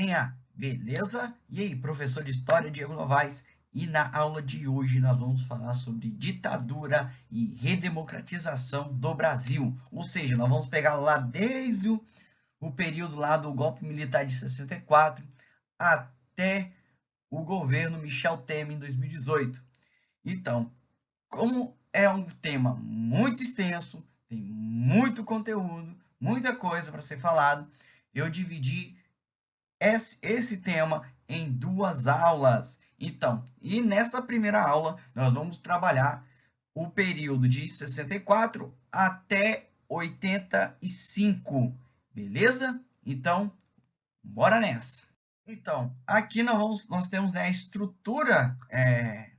galerinha, beleza? E aí, professor de História Diego Novaes, e na aula de hoje nós vamos falar sobre ditadura e redemocratização do Brasil. Ou seja, nós vamos pegar lá desde o período lá do golpe militar de 64 até o governo Michel Temer em 2018. Então, como é um tema muito extenso, tem muito conteúdo, muita coisa para ser falado, eu dividi esse tema em duas aulas. Então, e nessa primeira aula, nós vamos trabalhar o período de 64 até 85, beleza? Então, bora nessa. Então, aqui nós temos, né, a estrutura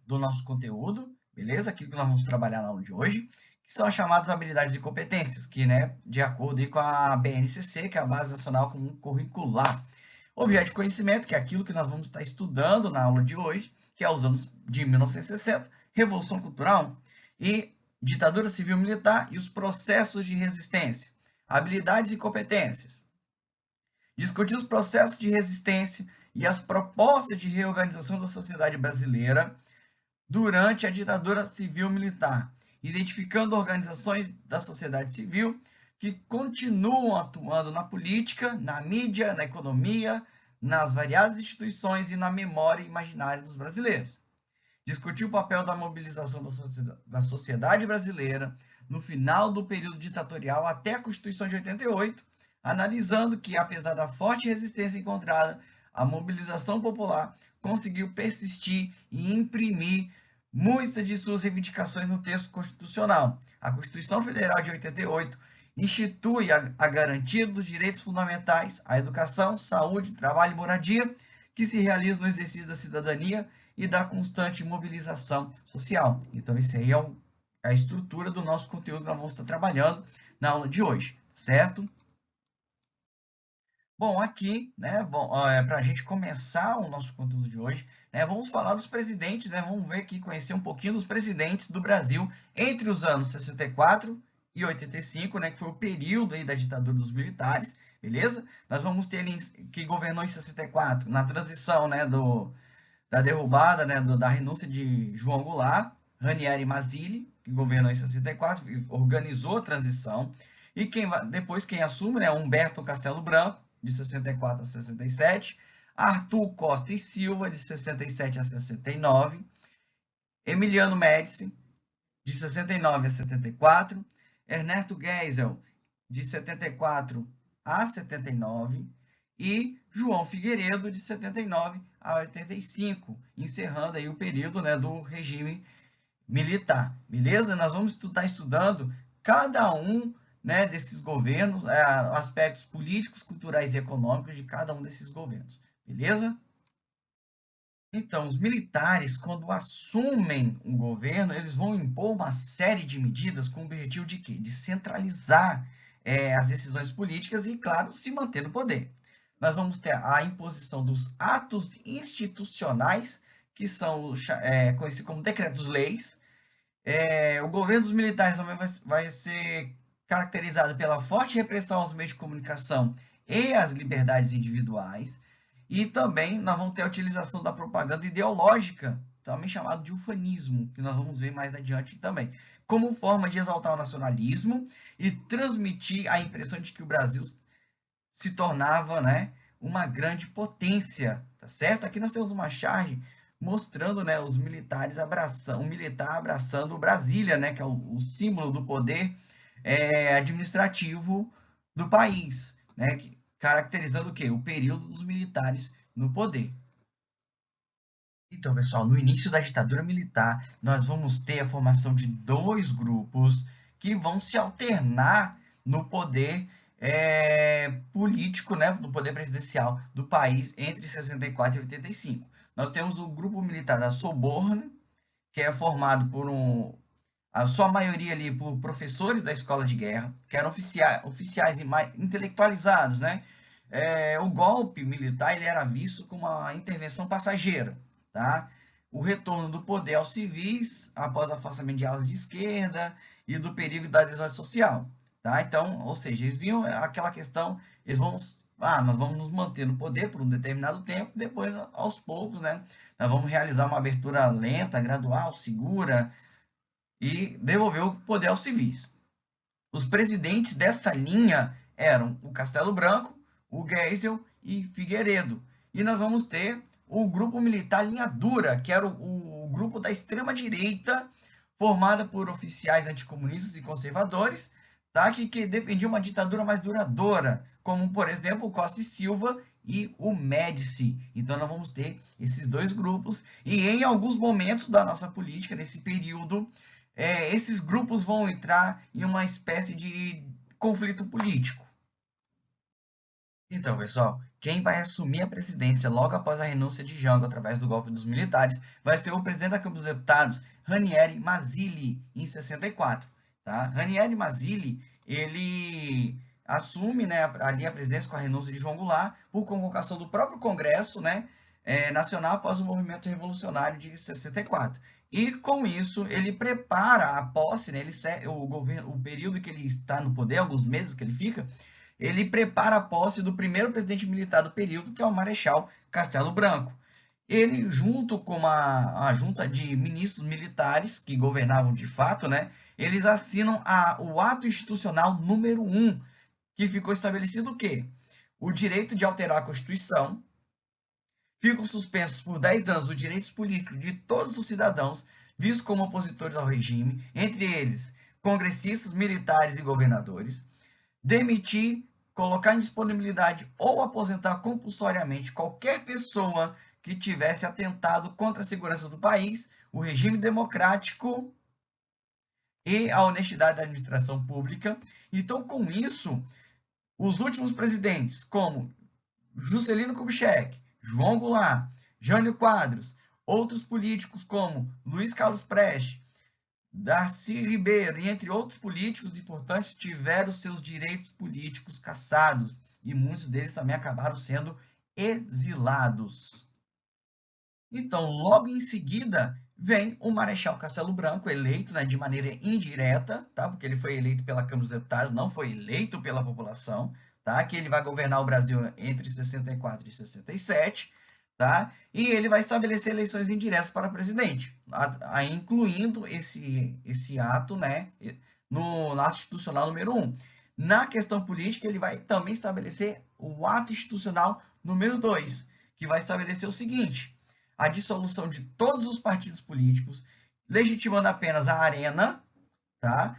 do nosso conteúdo, beleza? Aquilo que nós vamos trabalhar na aula de hoje, que são as chamadas habilidades e competências, que, né, de acordo aí com a BNCC, que é a Base Nacional Comum Curricular. Objeto de conhecimento, que é aquilo que nós vamos estar estudando na aula de hoje, que é os anos de 1960, Revolução Cultural e ditadura civil-militar e os processos de resistência. Habilidades e competências. Discutir os processos de resistência e as propostas de reorganização da sociedade brasileira durante a ditadura civil-militar, identificando organizações da sociedade civil que continuam atuando na política, na mídia, na economia, nas variadas instituições e na memória imaginária dos brasileiros. Discutir o papel da mobilização da sociedade brasileira no final do período ditatorial até a Constituição de 88, analisando que, apesar da forte resistência encontrada, a mobilização popular conseguiu persistir e imprimir muitas de suas reivindicações no texto constitucional. A Constituição Federal de 88 institui a garantia dos direitos fundamentais à educação, saúde, trabalho e moradia, que se realiza no exercício da cidadania e da constante mobilização social. Então, isso aí é a estrutura do nosso conteúdo que nós vamos estar trabalhando na aula de hoje, certo? Bom, aqui, né, para a gente começar o nosso conteúdo de hoje, né, vamos falar dos presidentes, né, vamos ver aqui, conhecer um pouquinho dos presidentes do Brasil entre os anos 64 e 85, né, que foi o período aí da ditadura dos militares, beleza? Nós vamos ter ele que governou em 64, na transição, né, da derrubada, né, da renúncia de João Goulart, Ranieri Mazzilli, que governou em 64, organizou a transição, e depois quem assume, né, Humberto Castelo Branco, de 64 a 67, Arthur Costa e Silva, de 67 a 69, Emiliano Médici, de 69 a 74, Ernesto Geisel, de 74 a 79, e João Figueiredo, de 79 a 85, encerrando aí o período, né, do regime militar, beleza? Nós vamos estar estudando cada um, né, desses governos, aspectos políticos, culturais e econômicos de cada um desses governos, beleza? Então, os militares, quando assumem um governo, eles vão impor uma série de medidas com o objetivo de quê? De centralizar as decisões políticas e, claro, se manter no poder. Nós vamos ter a imposição dos atos institucionais, que são conhecidos como decretos-leis. O governo dos militares também vai ser caracterizado pela forte repressão aos meios de comunicação e às liberdades individuais. E também nós vamos ter a utilização da propaganda ideológica, também chamado de ufanismo, que nós vamos ver mais adiante também, como forma de exaltar o nacionalismo e transmitir a impressão de que o Brasil se tornava, né, uma grande potência, tá certo? Aqui nós temos uma charge mostrando, né, os militares um militar abraçando Brasília, né, que é o símbolo do poder administrativo do país, né, caracterizando o quê? O período dos militares no poder. Então, pessoal, no início da ditadura militar, nós vamos ter a formação de dois grupos que vão se alternar no poder político, né, no poder presidencial do país entre 64 e 85. Nós temos o grupo militar da Soborno, que é formado por a sua maioria ali por professores da escola de guerra, que eram oficiais intelectualizados, né? O golpe militar ele era visto como uma intervenção passageira, tá? O retorno do poder aos civis após o afastamento de alas de esquerda e do perigo da desordem social, tá? Então, ou seja, eles viam aquela questão, eles vão nós vamos nos manter no poder por um determinado tempo, depois, aos poucos, né, nós vamos realizar uma abertura lenta, gradual, segura e devolver o poder aos civis. Os presidentes dessa linha eram o Castelo Branco, o Geisel e Figueiredo. E nós vamos ter o grupo militar Linha Dura, que era o grupo da extrema-direita, formada por oficiais anticomunistas e conservadores, tá? que defendiam uma ditadura mais duradoura, como, por exemplo, o Costa e Silva e o Médici. Então, nós vamos ter esses dois grupos, e em alguns momentos da nossa política, nesse período, esses grupos vão entrar em uma espécie de conflito político. Então, pessoal, quem vai assumir a presidência logo após a renúncia de Jango através do golpe dos militares vai ser o presidente da Câmara dos Deputados, Ranieri Mazzilli, em 64. Tá? Ranieri Mazzilli, ele assume, né, ali a presidência com a renúncia de João Goulart por convocação do próprio Congresso, né, nacional após o movimento revolucionário de 64. E com isso ele prepara a posse, né, o período que ele está no poder, alguns meses que ele fica, ele prepara a posse do primeiro presidente militar do período, que é o Marechal Castelo Branco. Ele, junto com a junta de ministros militares que governavam de fato, né, eles assinam o ato institucional número 1, que ficou estabelecido o quê? O direito de alterar a Constituição, ficam suspensos por 10 anos os direitos políticos de todos os cidadãos vistos como opositores ao regime, entre eles congressistas, militares e governadores, demitir, colocar em disponibilidade ou aposentar compulsoriamente qualquer pessoa que tivesse atentado contra a segurança do país, o regime democrático e a honestidade da administração pública. Então, com isso, os últimos presidentes, como Juscelino Kubitschek, João Goulart, Jânio Quadros, outros políticos como Luiz Carlos Prestes, Darcy Ribeiro e entre outros políticos importantes tiveram seus direitos políticos cassados e muitos deles também acabaram sendo exilados. Então, logo em seguida, vem o Marechal Castelo Branco, eleito, né, de maneira indireta, tá? Porque ele foi eleito pela Câmara dos Deputados, não foi eleito pela população, tá? Que ele vai governar o Brasil entre 64 e 67, tá? E ele vai estabelecer eleições indiretas para presidente, incluindo esse ato, né, no ato institucional número 1. Na questão política, ele vai também estabelecer o ato institucional número 2, que vai estabelecer o seguinte: a dissolução de todos os partidos políticos, legitimando apenas a Arena, tá?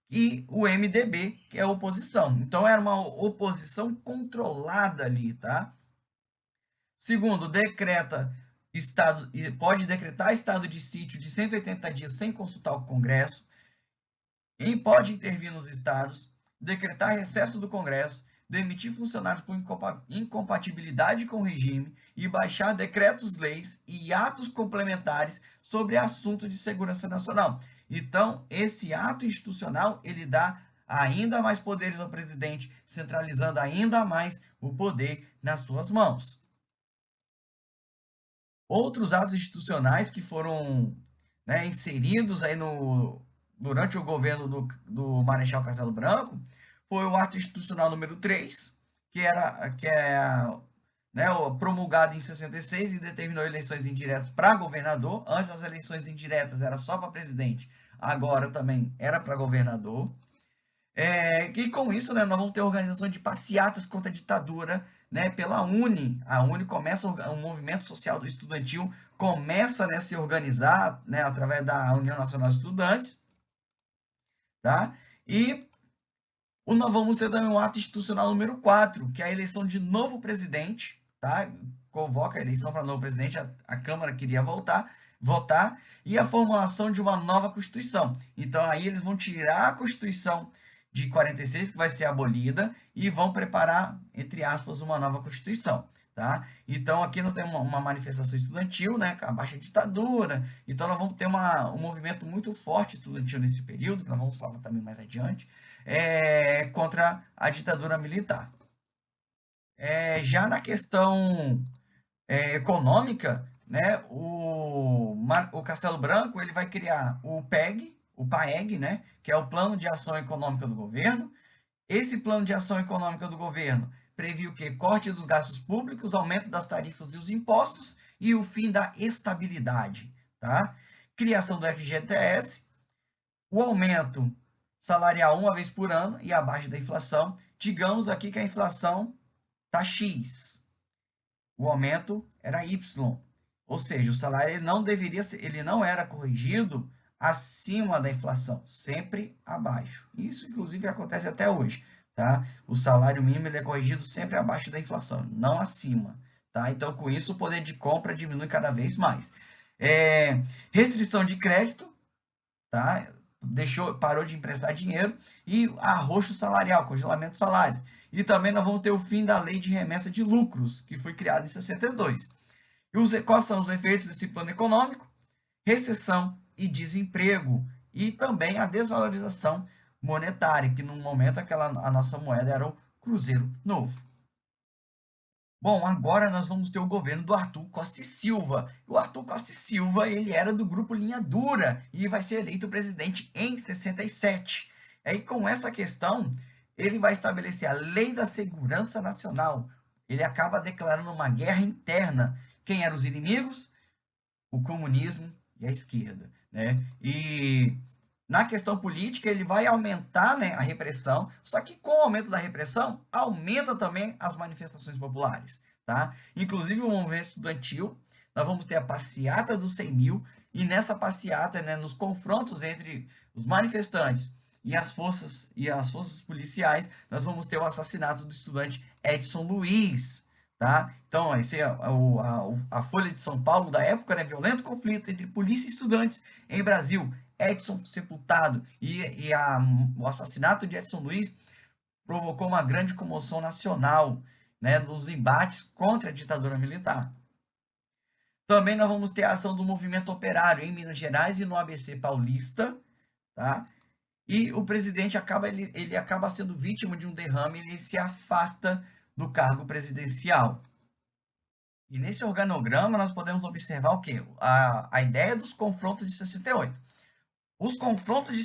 E o MDB, que é a oposição. Então, era uma oposição controlada ali, tá? Segundo, pode decretar estado de sítio de 180 dias sem consultar o Congresso, e pode intervir nos estados, decretar recesso do Congresso, demitir funcionários por incompatibilidade com o regime e baixar decretos-leis e atos complementares sobre assuntos de segurança nacional. Então, esse ato institucional, ele dá ainda mais poderes ao presidente, centralizando ainda mais o poder nas suas mãos. Outros atos institucionais que foram, né, inseridos aí durante o governo do Marechal Castelo Branco foi o ato institucional número 3, que é, né, promulgado em 66 e determinou eleições indiretas para governador. Antes as eleições indiretas era só para presidente, agora também era para governador. E com isso, né, nós vamos ter organização de passeatas contra a ditadura, né, pela UNE. A UNE começa, um movimento social do estudantil começa, né, a se organizar, né, através da União Nacional de Estudantes, tá? E nós vamos ter também um ato institucional número 4, que é a eleição de novo presidente, tá? Convoca a eleição para novo presidente, a Câmara queria votar, e a formulação de uma nova Constituição. Então, aí eles vão tirar a Constituição de 46, que vai ser abolida, e vão preparar, entre aspas, uma nova Constituição. Tá? Então, aqui nós temos uma manifestação estudantil, né, com a baixa ditadura. Então, nós vamos ter um movimento muito forte estudantil nesse período, que nós vamos falar também mais adiante, contra a ditadura militar. Já na questão econômica, né, o Castelo Branco ele vai criar o PAEG, né, que é o Plano de Ação Econômica do Governo. Esse Plano de Ação Econômica do Governo previu o quê? Corte dos gastos públicos, aumento das tarifas e os impostos e o fim da estabilidade, tá? Criação do FGTS, o aumento salarial uma vez por ano e abaixo da inflação. Digamos aqui que a inflação está X, o aumento era Y, ou seja, o salário ele não era corrigido acima da inflação, sempre abaixo. Isso, inclusive, acontece até hoje, tá? O salário mínimo ele é corrigido sempre abaixo da inflação, não acima, tá? Então, com isso, o poder de compra diminui cada vez mais. Restrição de crédito, tá? Parou de emprestar dinheiro e arroxo salarial, congelamento de salários. E também nós vamos ter o fim da lei de remessa de lucros, que foi criada em 62. E quais são os efeitos desse plano econômico? Recessão e desemprego. E também a desvalorização monetária, que no momento a nossa moeda era o Cruzeiro Novo. Bom, agora nós vamos ter o governo do Arthur Costa e Silva. O Arthur Costa e Silva, ele era do grupo Linha Dura e vai ser eleito presidente em 67. Aí, com essa questão, ele vai estabelecer a Lei da Segurança Nacional. Ele acaba declarando uma guerra interna. Quem eram os inimigos? O comunismo e a esquerda, né? E na questão política, ele vai aumentar, né, a repressão, só que com o aumento da repressão, aumenta também as manifestações populares, tá? Inclusive o movimento estudantil, nós vamos ter a passeata dos 100 mil, e nessa passeata, né, nos confrontos entre os manifestantes e as forças policiais, nós vamos ter o assassinato do estudante Edson Luiz, tá? Então, esse é a Folha de São Paulo da época, né? Violento conflito entre polícia e estudantes em Brasil. Edson sepultado o assassinato de Edson Luiz provocou uma grande comoção nacional, né, nos embates contra a ditadura militar. Também nós vamos ter a ação do movimento operário em Minas Gerais e no ABC Paulista, tá? E o presidente ele acaba sendo vítima de um derrame e ele se afasta do cargo presidencial. E nesse organograma nós podemos observar o quê? A ideia dos confrontos de 68. Os confrontos de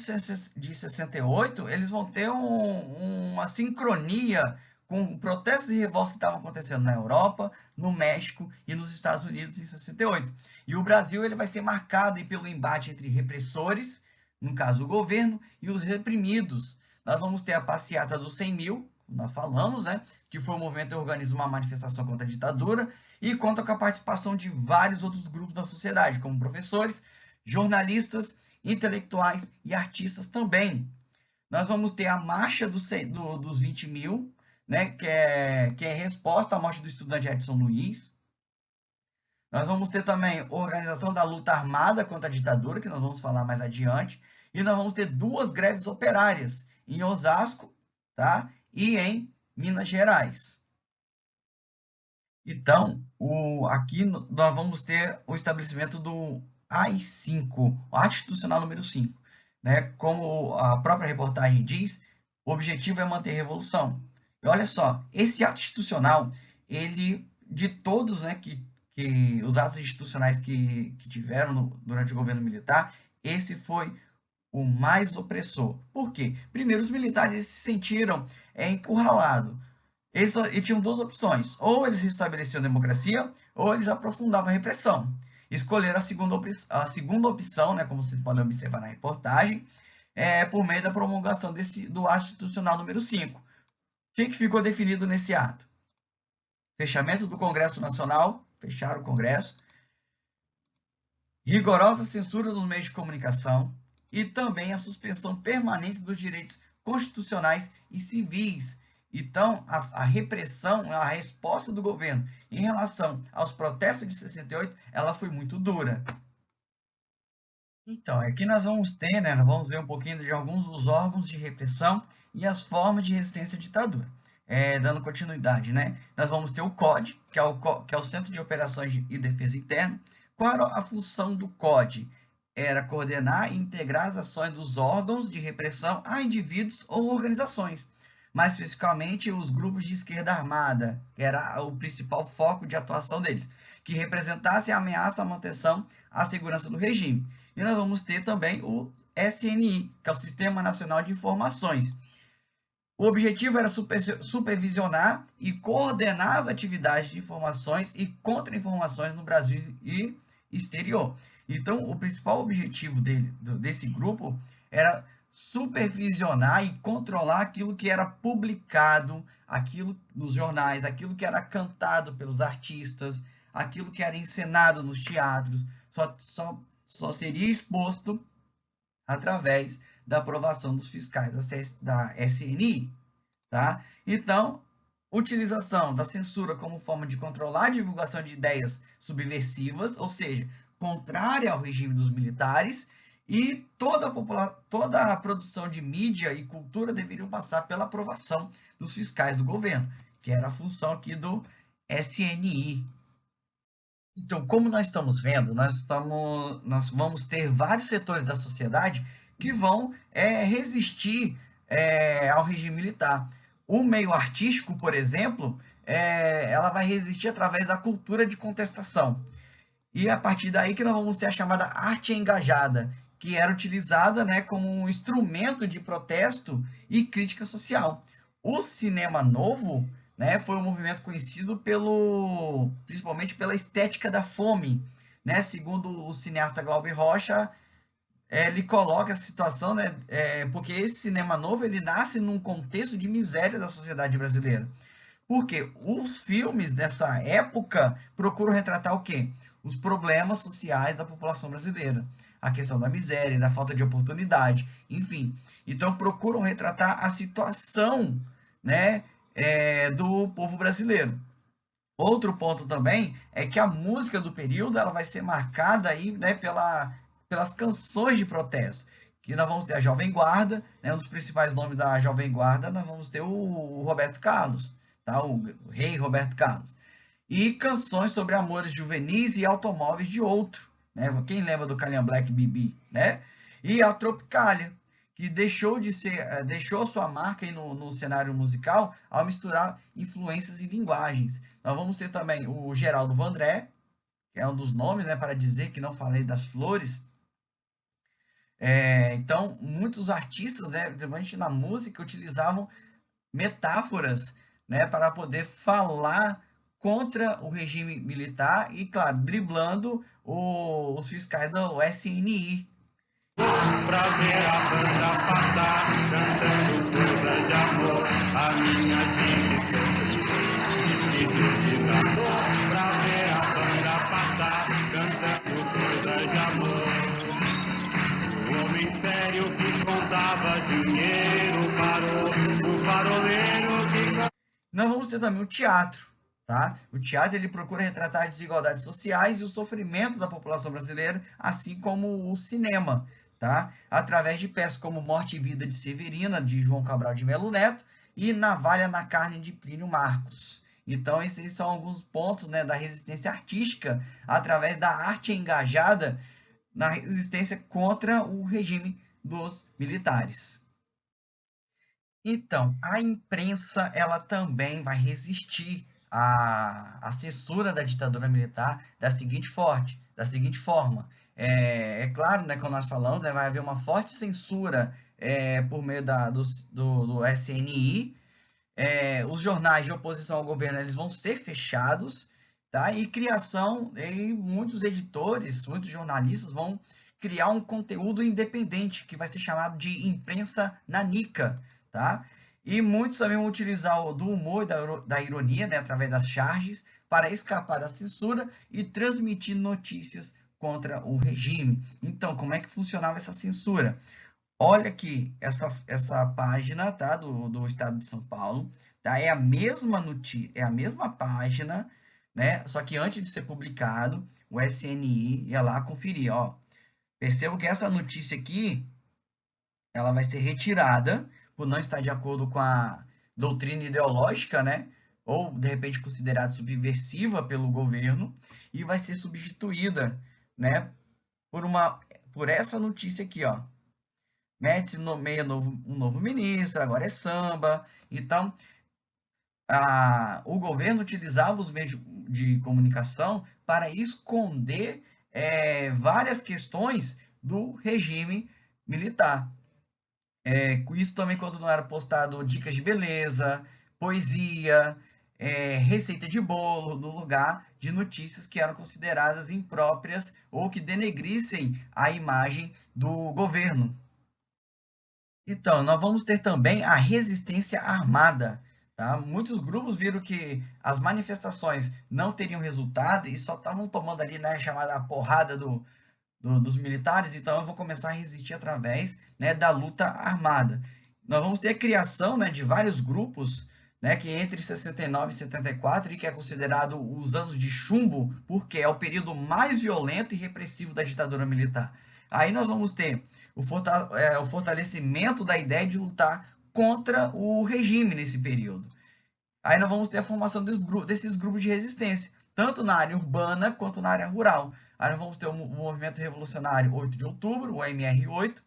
68, eles vão ter uma sincronia com protestos e revoltas que estavam acontecendo na Europa, no México e nos Estados Unidos em 68. E o Brasil ele vai ser marcado pelo embate entre repressores, no caso o governo, e os reprimidos. Nós vamos ter a passeata dos 100 mil, nós falamos, né, que foi o movimento que organiza uma manifestação contra a ditadura e conta com a participação de vários outros grupos da sociedade, como professores, jornalistas, intelectuais e artistas também. Nós vamos ter a marcha dos 20 mil, né, que é resposta à morte do estudante Edson Luiz. Nós vamos ter também a organização da luta armada contra a ditadura, que nós vamos falar mais adiante. E nós vamos ter 2 greves operárias, em Osasco, tá? E em Minas Gerais. Então, aqui nós vamos ter o estabelecimento do AI-5, o Ato Institucional número 5. Né? Como a própria reportagem diz, o objetivo é manter a revolução. E olha só, esse ato institucional, ele, de todos, né, os atos institucionais que tiveram durante o governo militar, esse foi o mais opressor. Por quê? Primeiro, os militares se sentiram encurralados. Eles tinham 2 opções: ou eles restabeleciam a democracia, ou eles aprofundavam a repressão. Escolheram a segunda opção, né, como vocês podem observar na reportagem, por meio da promulgação do ato institucional número 5. O que ficou definido nesse ato? Fechamento do Congresso Nacional, fecharam o Congresso, rigorosa censura dos meios de comunicação e também a suspensão permanente dos direitos constitucionais e civis. Então, a repressão, a resposta do governo em relação aos protestos de 68, ela foi muito dura. Então, aqui nós vamos ter, né, nós vamos ver um pouquinho de alguns dos órgãos de repressão e as formas de resistência à ditadura. Dando continuidade, né? Nós vamos ter o CODE, que é o Centro de Operações e Defesa Interna. Qual era a função do CODE? Era coordenar e integrar as ações dos órgãos de repressão a indivíduos ou organizações, mais especificamente os grupos de esquerda armada, que era o principal foco de atuação deles, que representassem a ameaça à manutenção à segurança do regime. E nós vamos ter também o SNI, que é o Sistema Nacional de Informações. O objetivo era supervisionar e coordenar as atividades de informações e contra-informações no Brasil e exterior. Então, o principal objetivo desse grupo era supervisionar e controlar aquilo que era publicado, aquilo nos jornais, aquilo que era cantado pelos artistas, aquilo que era encenado nos teatros, só seria exposto através da aprovação dos fiscais da SNI. Tá? Então, utilização da censura como forma de controlar a divulgação de ideias subversivas, ou seja, contrária ao regime dos militares, e toda a produção de mídia e cultura deveriam passar pela aprovação dos fiscais do governo, que era a função aqui do SNI. Então, como nós estamos vendo, nós vamos ter vários setores da sociedade que vão resistir ao regime militar. O meio artístico, por exemplo, ela vai resistir através da cultura de contestação. E a partir daí que nós vamos ter a chamada arte engajada, que era utilizada, né, como um instrumento de protesto e crítica social. O cinema novo, né, foi um movimento conhecido principalmente pela estética da fome, né? Segundo o cineasta Glauber Rocha, ele coloca a situação, né, porque esse cinema novo ele nasce num contexto de miséria da sociedade brasileira. Porque os filmes dessa época procuram retratar o quê? Os problemas sociais da população brasileira. A questão da miséria, da falta de oportunidade, enfim. Então, procuram retratar a situação, né, do povo brasileiro. Outro ponto também é que a música do período ela vai ser marcada aí, né, pelas canções de protesto. Que nós vamos ter a Jovem Guarda, né, um dos principais nomes da Jovem Guarda, nós vamos ter o Roberto Carlos, tá? O rei Roberto Carlos. E canções sobre amores juvenis e automóveis de outro, né? Quem lembra do Calham Black Bibi, né? E a Tropicália, que deixou sua marca aí no cenário musical ao misturar influências e linguagens. Nós vamos ter também o Geraldo Vandré, que é um dos nomes, né, para dizer que não falei das flores. Então, muitos artistas, né, principalmente na música, utilizavam metáforas, né, para poder falar contra o regime militar e, claro, driblando os fiscais do SNI. Pra ver a banda passar, cantando coisas de amor, a minha gente sempre necessita. Pra ver a banda passar, cantando coisas de amor. O homem sério que contava dinheiro parou, o faroleiro que... Nós vamos ter também o teatro, tá? O teatro ele procura retratar as desigualdades sociais e o sofrimento da população brasileira, assim como o cinema, tá? Através de peças como Morte e Vida de Severina, de João Cabral de Melo Neto, e Navalha na Carne, de Plínio Marcos. Então, esses são alguns pontos, né, da resistência artística através da arte engajada na resistência contra o regime dos militares. Então, a imprensa ela também vai resistir à censura da ditadura militar da seguinte forma. Claro, né, como nós falamos, né, vai haver uma forte censura por meio do SNI. Os jornais de oposição ao governo eles vão ser fechados, tá? E muitos editores, muitos jornalistas vão criar um conteúdo independente que vai ser chamado de imprensa nanica, tá? E muitos também vão utilizar do humor e da ironia, né, através das charges, para escapar da censura e transmitir notícias contra o regime. Então, como é que funcionava essa censura? Olha aqui essa página, tá, do Estado de São Paulo, tá? É a mesma notícia, é a mesma página, né? Só que antes de ser publicado, o SNI ia lá conferir, ó. Percebo que essa notícia aqui, ela vai ser retirada por não estar de acordo com a doutrina ideológica, né? Ou de repente considerada subversiva pelo governo e vai ser substituída, né? Por essa notícia aqui, ó. Médici nomeia um novo ministro, agora é samba. Então, o governo utilizava os meios de comunicação para esconder várias questões do regime militar. Com isso também quando não era postado dicas de beleza, poesia, receita de bolo, no lugar de notícias que eram consideradas impróprias ou que denegrissem a imagem do governo. Então, nós vamos ter também a resistência armada. Tá? Muitos grupos viram que as manifestações não teriam resultado e só estavam tomando ali, né, chamada porrada dos militares, então eu vou começar a resistir através, né, da luta armada. Nós vamos ter a criação, né, de vários grupos, né, que entre 69 e 74, e que é considerado os anos de chumbo, porque é o período mais violento e repressivo da ditadura militar. Aí nós vamos ter o fortalecimento da ideia de lutar contra o regime nesse período. Aí nós vamos ter a formação desses grupos de resistência, tanto na área urbana quanto na área rural. Aí nós vamos ter o Movimento Revolucionário 8 de Outubro, o MR8,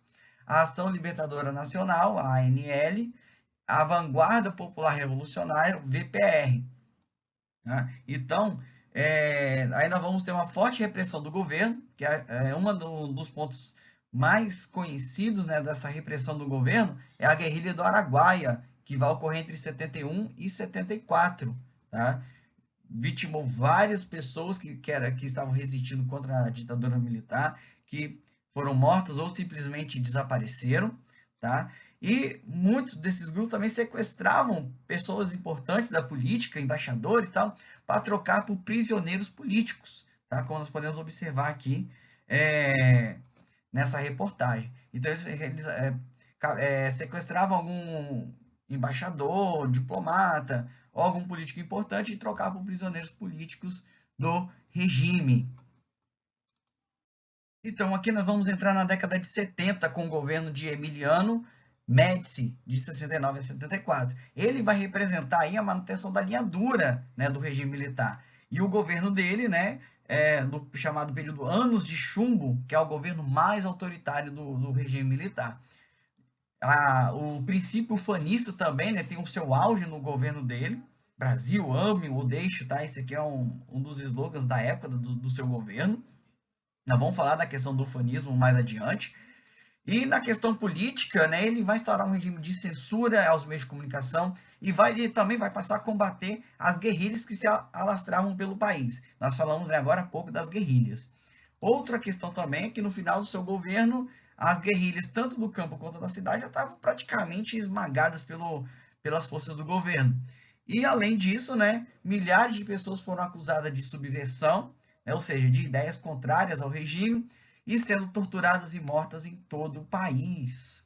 a Ação Libertadora Nacional, a ANL, a Vanguarda Popular Revolucionária, VPR. Né? Então, aí nós vamos ter uma forte repressão do governo, que é um dos pontos mais conhecidos, né, dessa repressão do governo, é a guerrilha do Araguaia, que vai ocorrer entre 71 e 74, tá? Vitimou várias pessoas que estavam resistindo contra a ditadura militar, que foram mortas ou simplesmente desapareceram, tá? E muitos desses grupos também sequestravam pessoas importantes da política, embaixadores e tal, para trocar por prisioneiros políticos, tá? Como nós podemos observar aqui nessa reportagem. Então, eles sequestravam algum embaixador, diplomata, ou algum político importante e trocar por prisioneiros políticos do regime. Então, aqui nós vamos entrar na década de 70 com o governo de Emiliano Médici, de 69 a 74. Ele vai representar aí a manutenção da linha dura, né, do regime militar. E o governo dele, né, no chamado período Anos de Chumbo, que é o governo mais autoritário do regime militar. O princípio ufanista também, né, tem o seu auge no governo dele. Brasil, ame ou deixe, tá? Esse aqui é um dos slogans da época do seu governo. Nós vamos falar da questão do ufanismo mais adiante. E na questão política, né, ele vai instaurar um regime de censura aos meios de comunicação e ele também vai passar a combater as guerrilhas que se alastravam pelo país. Nós falamos, né, agora há pouco das guerrilhas. Outra questão também é que no final do seu governo, as guerrilhas, tanto do campo quanto da cidade, já estavam praticamente esmagadas pelas forças do governo. E, além disso, né, milhares de pessoas foram acusadas de subversão, né, ou seja, de ideias contrárias ao regime, e sendo torturadas e mortas em todo o país.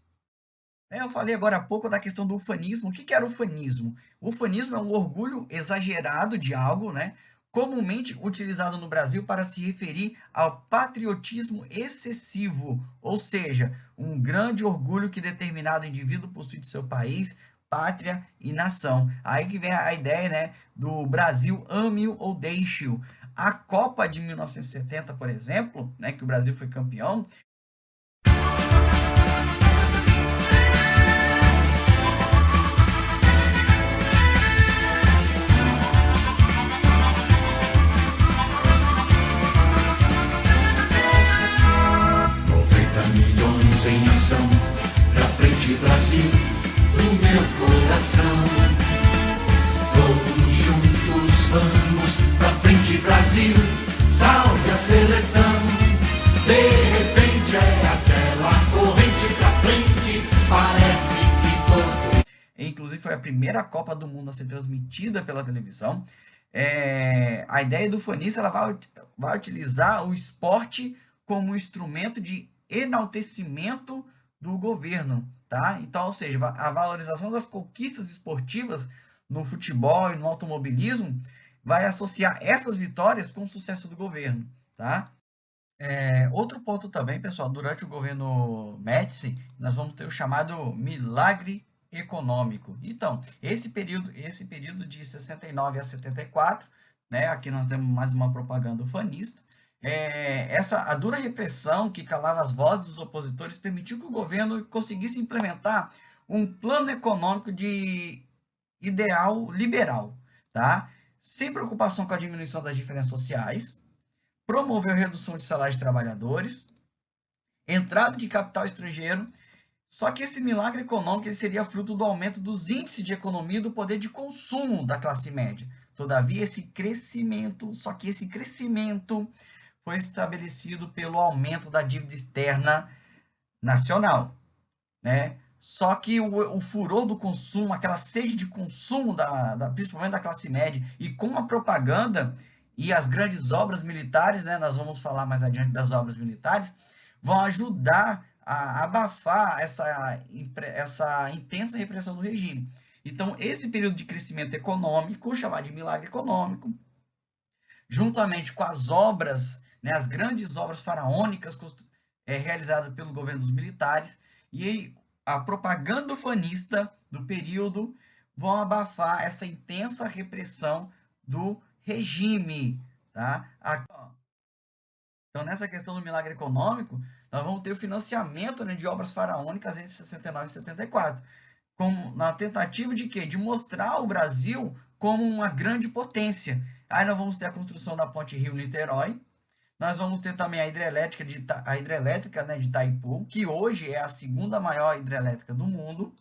Eu falei agora há pouco da questão do ufanismo. O que era o ufanismo? O ufanismo é um orgulho exagerado de algo, né, comumente utilizado no Brasil para se referir ao patriotismo excessivo, ou seja, um grande orgulho que determinado indivíduo possui de seu país, pátria e nação. Aí que vem a ideia, né, do Brasil ame-o ou deixe-o. A Copa de 1970, por exemplo, né, que o Brasil foi campeão, em ação, pra frente Brasil, do meu coração. Todos juntos vamos, pra frente Brasil, salve a seleção. De repente é aquela corrente pra frente, parece que todo... Inclusive foi a primeira Copa do Mundo a ser transmitida pela televisão. A ideia do ufanista, ela vai utilizar o esporte como instrumento de enaltecimento do governo, tá? Então, ou seja, a valorização das conquistas esportivas no futebol e no automobilismo vai associar essas vitórias com o sucesso do governo, tá? Outro ponto também, pessoal, durante o governo Médici, nós vamos ter o chamado milagre econômico. Então, esse período de 69 a 74, né? Aqui nós temos mais uma propaganda ufanista. A dura repressão que calava as vozes dos opositores permitiu que o governo conseguisse implementar um plano econômico de ideal liberal, tá? Sem preocupação com a diminuição das diferenças sociais, promoveu a redução de salários de trabalhadores, entrada de capital estrangeiro, Só que esse milagre econômico ele seria fruto do aumento dos índices de economia e do poder de consumo da classe média. Todavia, esse crescimento foi estabelecido pelo aumento da dívida externa nacional, né? Só que o furor do consumo, aquela sede de consumo, principalmente da classe média, e com a propaganda e as grandes obras militares, né? Nós vamos falar mais adiante das obras militares, vão ajudar a abafar essa intensa repressão do regime. Então, esse período de crescimento econômico, chamado de milagre econômico, juntamente com as obras, né, as grandes obras faraônicas realizadas pelo governo dos militares, e a propaganda ufanista do período vão abafar essa intensa repressão do regime. Tá? Então, nessa questão do milagre econômico, nós vamos ter o financiamento, né, de obras faraônicas entre 69 e 74, na tentativa de quê? De mostrar o Brasil como uma grande potência. Aí nós vamos ter a construção da ponte Rio-Niterói, nós vamos ter também a hidrelétrica, né, de Itaipu, que hoje é a segunda maior hidrelétrica do mundo,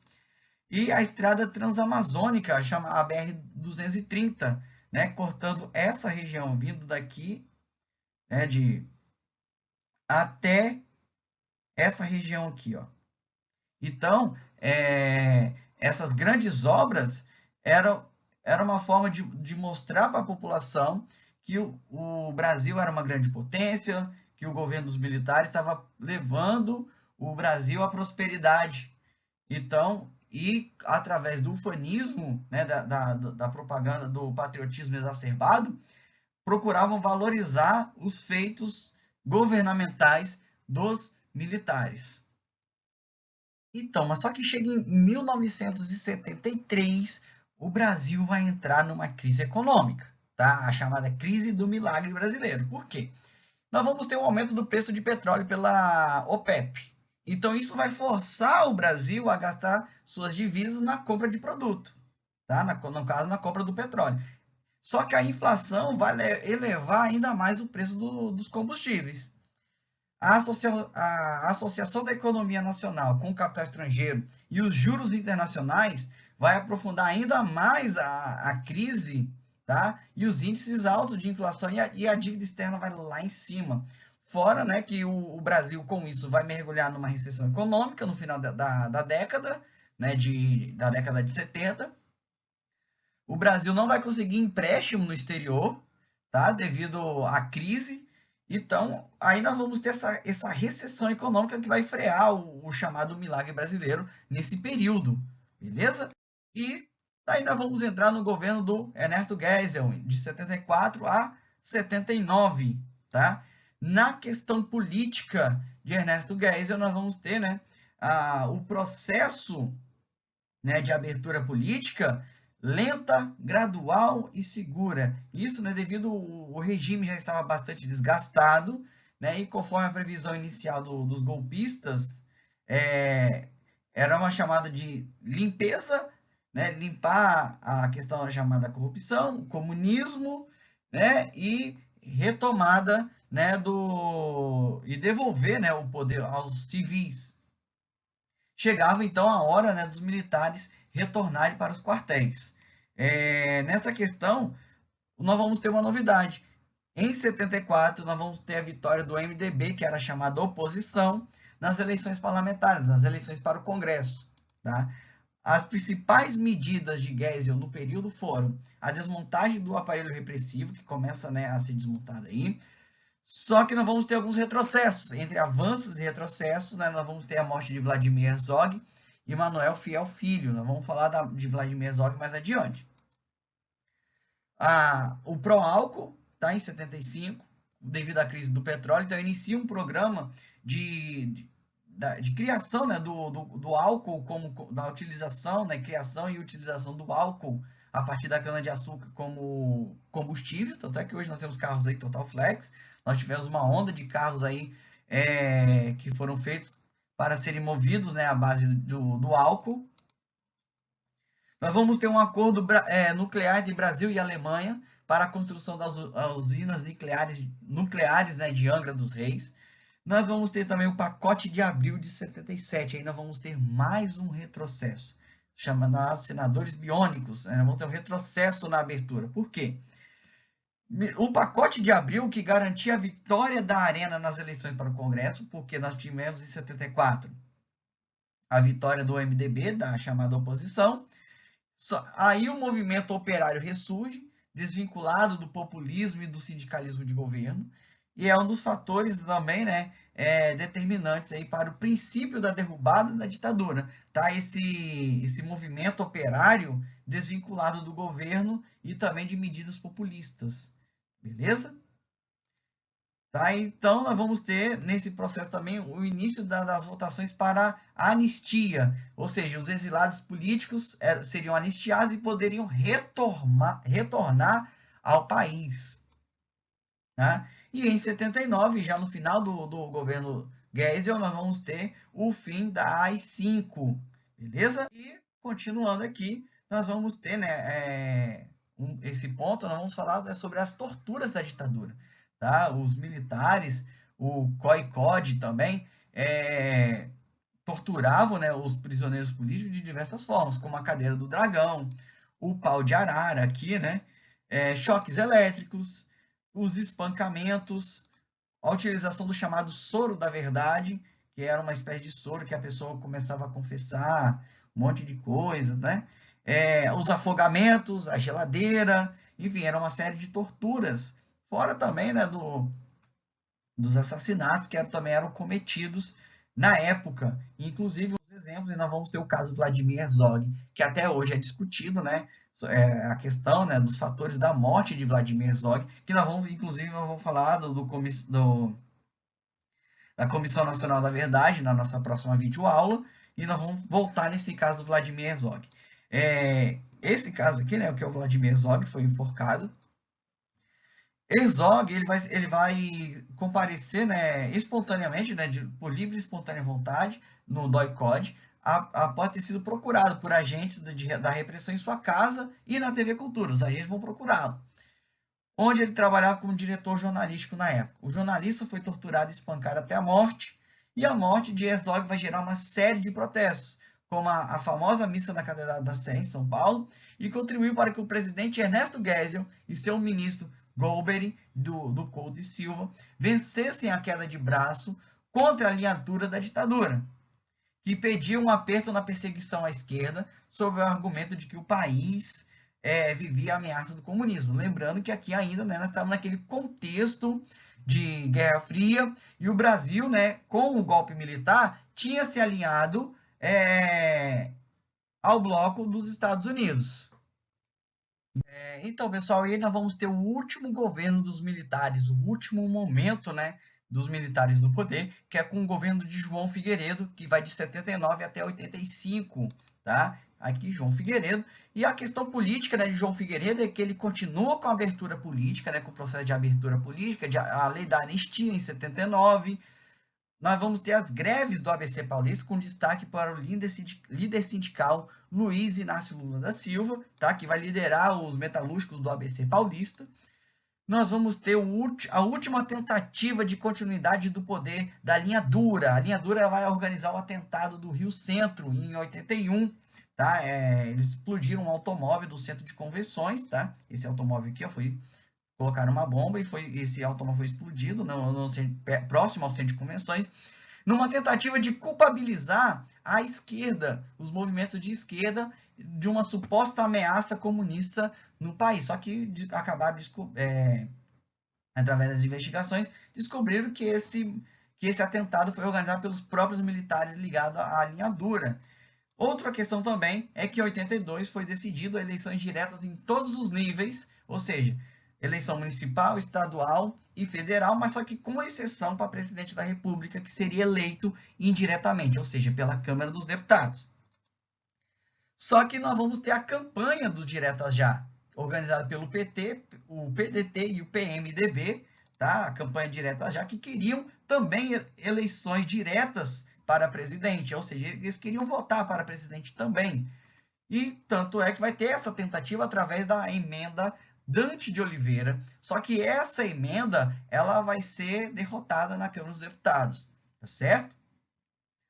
e a estrada transamazônica, chamada BR-230, né, cortando essa região, vindo daqui, né, até essa região aqui, ó. Então, essas grandes obras eram uma forma de mostrar para a população que o Brasil era uma grande potência, que o governo dos militares estava levando o Brasil à prosperidade. Então, e através do ufanismo, né, da propaganda, do patriotismo exacerbado, procuravam valorizar os feitos governamentais dos militares. Então, mas só que chega em 1973, o Brasil vai entrar numa crise econômica, tá? A chamada crise do milagre brasileiro. Por quê? Nós vamos ter um aumento do preço de petróleo pela OPEP. Então, isso vai forçar o Brasil a gastar suas divisas na compra de produto, tá? No caso, na compra do petróleo. Só que a inflação vai elevar ainda mais o preço dos combustíveis. A Associação da Economia Nacional com o capital estrangeiro e os juros internacionais vai aprofundar ainda mais a crise, tá? E os índices altos de inflação e a dívida externa vai lá em cima. Fora, né, que o Brasil, com isso, vai mergulhar numa recessão econômica no final da década, né, da década de 70. O Brasil não vai conseguir empréstimo no exterior, tá? Devido à crise. Então, aí nós vamos ter essa recessão econômica que vai frear o chamado milagre brasileiro nesse período, beleza? E aí nós vamos entrar no governo do Ernesto Geisel, de 74 a 79, tá? Na questão política de Ernesto Geisel, nós vamos ter, né, o processo, né, de abertura política lenta, gradual e segura. Isso, né, devido o regime já estava bastante desgastado, né, e conforme a previsão inicial dos golpistas, era uma chamada de limpeza, né, limpar a questão chamada corrupção, comunismo, né, e retomada, né, e devolver, né, o poder aos civis. Chegava então a hora, né, dos militares retornarem para os quartéis. Nessa questão, nós vamos ter uma novidade. Em 74, nós vamos ter a vitória do MDB, que era chamada oposição, nas eleições parlamentares, nas eleições para o Congresso. Tá? As principais medidas de Geisel no período foram a desmontagem do aparelho repressivo, que começa, né, a ser desmontado aí. Só que nós vamos ter alguns retrocessos. Entre avanços e retrocessos, né, nós vamos ter a morte de Vladimir Herzog e Manuel Fiel Filho. Nós vamos falar de Vladimir Herzog mais adiante. O pró-álcool está em 75, devido à crise do petróleo. Então, inicia um programa de criação, né, do álcool, da utilização, né, criação e utilização do álcool a partir da cana-de-açúcar como combustível. Tanto é que hoje nós temos carros aí Total Flex. Nós tivemos uma onda de carros aí que foram feitos para serem movidos, né, à base do álcool. Nós vamos ter um acordo nuclear entre Brasil e Alemanha para a construção das usinas nucleares, né, de Angra dos Reis. Nós vamos ter também o pacote de abril de 77, ainda vamos ter mais um retrocesso, chamado senadores biônicos, né? Vamos ter um retrocesso na abertura. Por quê? O pacote de abril que garantia a vitória da Arena nas eleições para o Congresso, porque nós tivemos em 74 a vitória do MDB, da chamada oposição. Aí o movimento operário ressurge, desvinculado do populismo e do sindicalismo de governo, e é um dos fatores também, né, determinantes aí para o princípio da derrubada da ditadura, tá? Esse movimento operário desvinculado do governo e também de medidas populistas, beleza? Tá? Então, nós vamos ter nesse processo também o início das votações para a anistia, ou seja, os exilados políticos seriam anistiados e poderiam retornar ao país. Tá? E em 79, já no final do governo Geisel, nós vamos ter o fim da AI-5, beleza? E, continuando aqui, nós vamos ter, né, esse ponto, nós vamos falar sobre as torturas da ditadura. Tá? Os militares, o COI-COD também, torturavam, né, os prisioneiros políticos de diversas formas, como a cadeira do dragão, o pau de arara aqui, né, choques elétricos, os espancamentos, a utilização do chamado soro da verdade, que era uma espécie de soro que a pessoa começava a confessar um monte de coisa, né? Os afogamentos, a geladeira, enfim, era uma série de torturas. Fora também, né, dos assassinatos que também eram cometidos na época. Inclusive, os exemplos, e nós vamos ter o caso do Vladimir Herzog, que até hoje é discutido, né, a questão, né, dos fatores da morte de Vladimir Herzog, que nós vamos, inclusive, nós vamos falar da Comissão Nacional da Verdade na nossa próxima videoaula, e nós vamos voltar nesse caso do Vladimir Herzog. Esse caso aqui, né, que é o Vladimir Herzog, foi enforcado. Herzog, ele vai comparecer, né, espontaneamente, né, por livre e espontânea vontade, no DOI-CODE, após ter sido procurado por agentes da repressão em sua casa e na TV Cultura. Os agentes vão procurá-lo, onde ele trabalhava como diretor jornalístico na época. O jornalista foi torturado e espancado até a morte, e a morte de Herzog vai gerar uma série de protestos, como a famosa missa na Catedral da Sé, em São Paulo, e contribuiu para que o presidente Ernesto Geisel e seu ministro Golbery, do Couto e Silva, vencessem a queda de braço contra a alinhadura da ditadura, que pedia um aperto na perseguição à esquerda, sob o argumento de que o país vivia a ameaça do comunismo. Lembrando que aqui ainda, né, nós estamos naquele contexto de Guerra Fria, e o Brasil, né, com o golpe militar, tinha se alinhado ao bloco dos Estados Unidos. Então, pessoal, aí nós vamos ter o último governo dos militares, o último momento, né, dos militares no poder, que é com o governo de João Figueiredo, que vai de 79 até 85, tá? Aqui, João Figueiredo. E a questão política, né, de João Figueiredo é que ele continua com a abertura política, né, com o processo de abertura política, a lei da anistia em 79. Nós vamos ter as greves do ABC Paulista, com destaque para o líder sindical Luiz Inácio Lula da Silva, tá? Que vai liderar os metalúrgicos do ABC Paulista. Nós vamos ter a última tentativa de continuidade do poder da linha dura. A linha dura vai organizar o atentado do Rio Centro em 81. Tá? Eles explodiram um automóvel do centro de convenções. Tá? Esse automóvel aqui colocaram uma bomba e esse automóvel foi explodido próximo ao centro de convenções, numa tentativa de culpabilizar a esquerda, os movimentos de esquerda, de uma suposta ameaça comunista no país. Só que acabaram, através das investigações, descobriram que esse atentado foi organizado pelos próprios militares ligados à linha dura. Outra questão também é que em 82 foi decidido eleições diretas em todos os níveis, ou seja, eleição municipal, estadual e federal, mas só que com exceção para presidente da República, que seria eleito indiretamente, ou seja, pela Câmara dos Deputados. Só que nós vamos ter a campanha do Diretas Já, organizada pelo PT, o PDT e o PMDB, tá? A campanha Diretas Já, que queriam também eleições diretas para presidente, ou seja, eles queriam votar para presidente também. E tanto é que vai ter essa tentativa através da emenda Dante de Oliveira, só que essa emenda ela vai ser derrotada na Câmara dos Deputados, tá certo?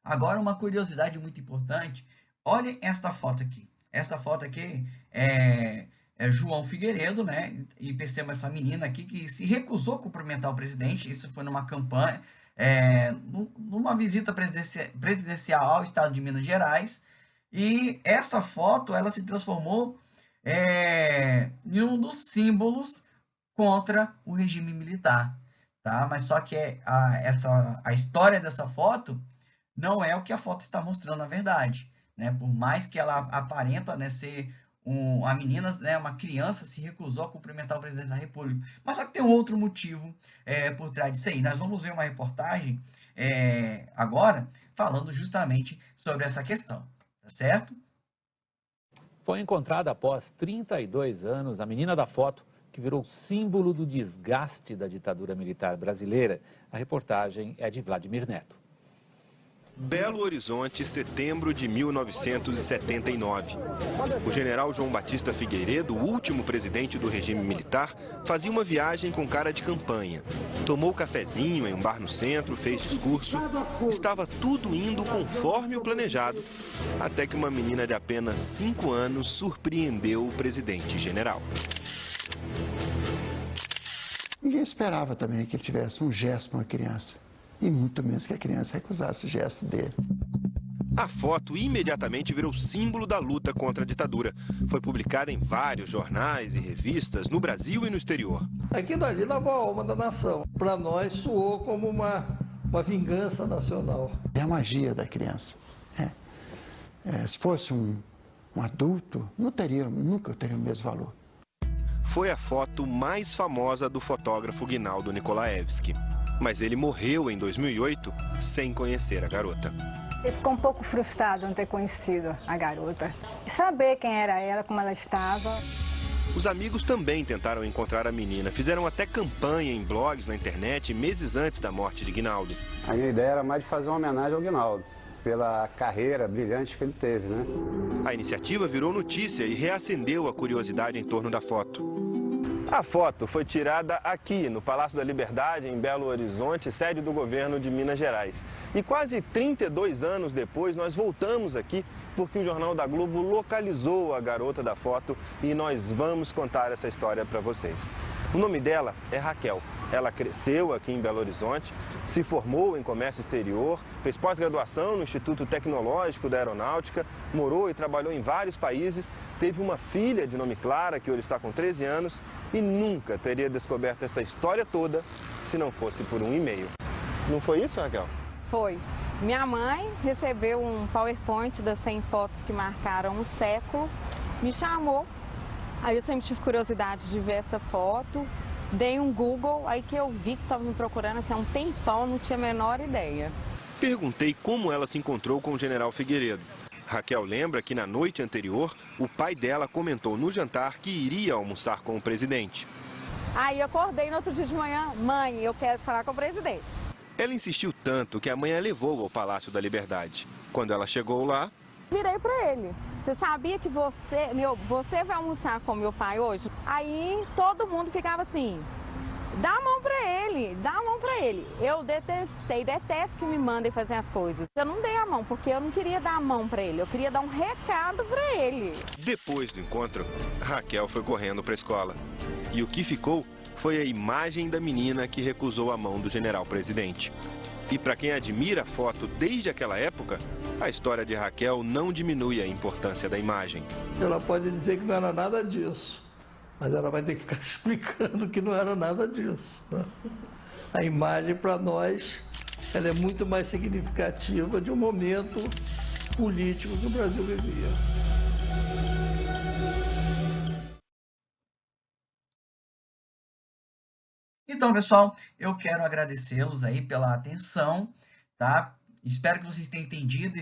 Agora, uma curiosidade muito importante, olhem esta foto aqui. Essa foto aqui é João Figueiredo, né? E perceba essa menina aqui que se recusou a cumprimentar o presidente. Isso foi numa campanha, numa visita presidencial ao estado de Minas Gerais. E essa foto ela se transformou em um dos símbolos contra o regime militar, tá? Mas só que a história dessa foto não é o que a foto está mostrando na verdade, né? Por mais que ela aparenta, né, ser a menina, né, uma criança, se recusou a cumprimentar o presidente da República. Mas só que tem um outro motivo por trás disso aí. Nós vamos ver uma reportagem agora falando justamente sobre essa questão, tá certo? Foi encontrada após 32 anos a menina da foto, que virou símbolo do desgaste da ditadura militar brasileira. A reportagem é de Vladimir Neto. Belo Horizonte, setembro de 1979. O general João Batista Figueiredo, o último presidente do regime militar, fazia uma viagem com cara de campanha. Tomou cafezinho em um bar no centro, fez discurso. Estava tudo indo conforme o planejado, até que uma menina de apenas 5 anos surpreendeu o presidente general. Ninguém esperava também que ele tivesse um gesto para uma criança. E muito menos que a criança recusasse o gesto dele. A foto imediatamente virou símbolo da luta contra a ditadura. Foi publicada em vários jornais e revistas no Brasil e no exterior. Aquilo ali lavou a alma da nação. Para nós soou como uma vingança nacional. É a magia da criança. Se fosse um adulto, nunca teria o mesmo valor. Foi a foto mais famosa do fotógrafo Guinaldo Nikolaevski. Mas ele morreu em 2008 sem conhecer a garota. Ele ficou um pouco frustrado não ter conhecido a garota. Saber quem era ela, como ela estava. Os amigos também tentaram encontrar a menina. Fizeram até campanha em blogs na internet meses antes da morte de Guinaldo. A minha ideia era mais de fazer uma homenagem ao Guinaldo, pela carreira brilhante que ele teve, né? A iniciativa virou notícia e reacendeu a curiosidade em torno da foto. A foto foi tirada aqui, no Palácio da Liberdade, em Belo Horizonte, sede do governo de Minas Gerais. E quase 32 anos depois, nós voltamos aqui porque o Jornal da Globo localizou a garota da foto e nós vamos contar essa história para vocês. O nome dela é Raquel. Ela cresceu aqui em Belo Horizonte, se formou em comércio exterior, fez pós-graduação no Instituto Tecnológico da Aeronáutica, morou e trabalhou em vários países, teve uma filha de nome Clara, que hoje está com 13 anos, e nunca teria descoberto essa história toda se não fosse por um e-mail. Não foi isso, Raquel? Foi. Minha mãe recebeu um PowerPoint das 100 fotos que marcaram um século, me chamou, aí eu sempre tive curiosidade de ver essa foto. Dei um Google, aí que eu vi que estava me procurando assim, há um tempão, não tinha a menor ideia. Perguntei como ela se encontrou com o general Figueiredo. Raquel lembra que na noite anterior, o pai dela comentou no jantar que iria almoçar com o presidente. Aí eu acordei no outro dia de manhã, mãe, eu quero falar com o presidente. Ela insistiu tanto que a mãe a levou ao Palácio da Liberdade. Quando ela chegou lá, virei para ele. Você sabia que você vai almoçar com meu pai hoje? Aí todo mundo ficava assim, dá a mão para ele, dá a mão para ele. Eu detesto que me mandem fazer as coisas. Eu não dei a mão porque eu não queria dar a mão para ele, eu queria dar um recado para ele. Depois do encontro, Raquel foi correndo para a escola. E o que ficou foi a imagem da menina que recusou a mão do general presidente. E para quem admira a foto desde aquela época, a história de Raquel não diminui a importância da imagem. Ela pode dizer que não era nada disso, mas ela vai ter que ficar explicando que não era nada disso. Né? A imagem para nós, ela é muito mais significativa de um momento político que o Brasil vivia. Então, pessoal, eu quero agradecê-los aí pela atenção, tá? Espero que vocês tenham entendido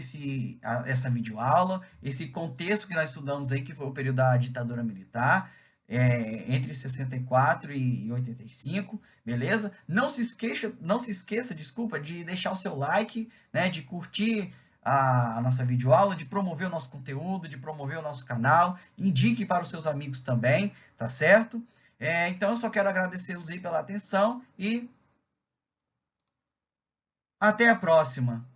essa videoaula, esse contexto que nós estudamos aí, que foi o período da ditadura militar, entre 64 e 85, beleza? Não se esqueça, desculpa, de deixar o seu like, né, de curtir a nossa videoaula, de promover o nosso conteúdo, de promover o nosso canal, indique para os seus amigos também, tá certo? Então, eu só quero agradecê-los aí pela atenção e até a próxima.